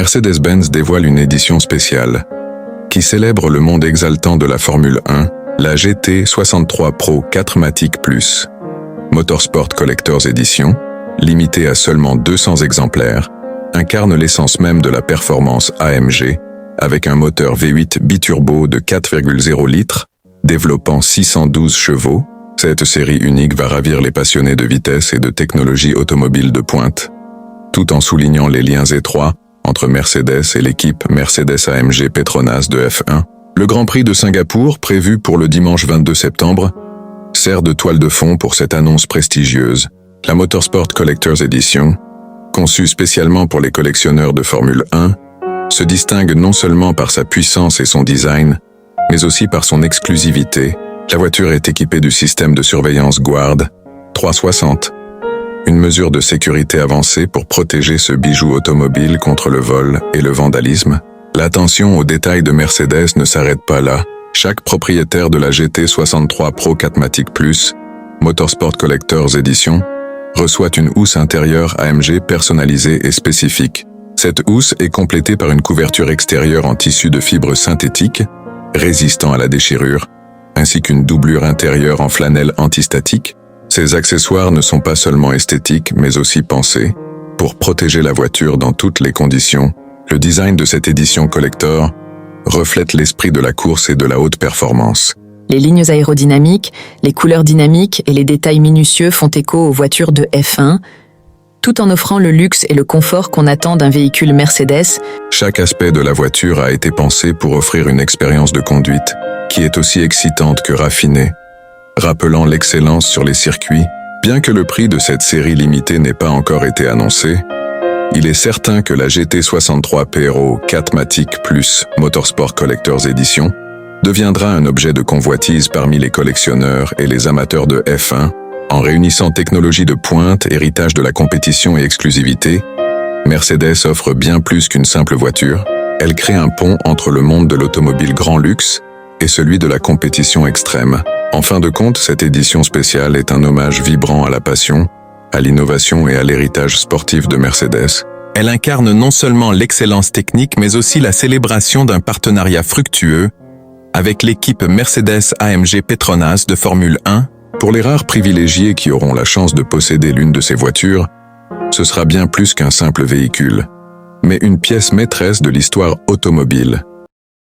Mercedes-Benz dévoile une édition spéciale qui célèbre le monde exaltant de la Formule 1, la GT63 Pro 4MATIC Plus. Motorsport Collector's Edition, limitée à seulement 200 exemplaires, incarne l'essence même de la performance AMG, avec un moteur V8 biturbo de 4,0 litres, développant 612 chevaux. Cette série unique va ravir les passionnés de vitesse et de technologie automobile de pointe, tout en soulignant les liens étroits entre Mercedes et l'équipe Mercedes-AMG Petronas de F1. Le Grand Prix de Singapour, prévu pour le dimanche 22 septembre, sert de toile de fond pour cette annonce prestigieuse. La Motorsport Collector's Edition, conçue spécialement pour les collectionneurs de Formule 1, se distingue non seulement par sa puissance et son design, mais aussi par son exclusivité. La voiture est équipée du système de surveillance Guard 360, une mesure de sécurité avancée pour protéger ce bijou automobile contre le vol et le vandalisme. L'attention aux détails de Mercedes ne s'arrête pas là. Chaque propriétaire de la GT63 Pro 4MATIC Plus, Motorsport Collector's Edition, reçoit une housse intérieure AMG personnalisée et spécifique. Cette housse est complétée par une couverture extérieure en tissu de fibre synthétique, résistant à la déchirure, ainsi qu'une doublure intérieure en flanelle antistatique. Ces accessoires ne sont pas seulement esthétiques, mais aussi pensés pour protéger la voiture dans toutes les conditions. Le design de cette édition collector reflète l'esprit de la course et de la haute performance. Les lignes aérodynamiques, les couleurs dynamiques et les détails minutieux font écho aux voitures de F1, tout en offrant le luxe et le confort qu'on attend d'un véhicule Mercedes. Chaque aspect de la voiture a été pensé pour offrir une expérience de conduite qui est aussi excitante que raffinée, rappelant l'excellence sur les circuits. Bien que le prix de cette série limitée n'ait pas encore été annoncé, il est certain que la GT63 Pro 4MATIC Plus Motorsport Collector's Edition deviendra un objet de convoitise parmi les collectionneurs et les amateurs de F1. En réunissant technologie de pointe, héritage de la compétition et exclusivité, Mercedes offre bien plus qu'une simple voiture. Elle crée un pont entre le monde de l'automobile grand luxe et celui de la compétition extrême. En fin de compte, cette édition spéciale est un hommage vibrant à la passion, à l'innovation et à l'héritage sportif de Mercedes. Elle incarne non seulement l'excellence technique, mais aussi la célébration d'un partenariat fructueux avec l'équipe Mercedes-AMG Petronas de Formule 1. Pour les rares privilégiés qui auront la chance de posséder l'une de ces voitures, ce sera bien plus qu'un simple véhicule, mais une pièce maîtresse de l'histoire automobile.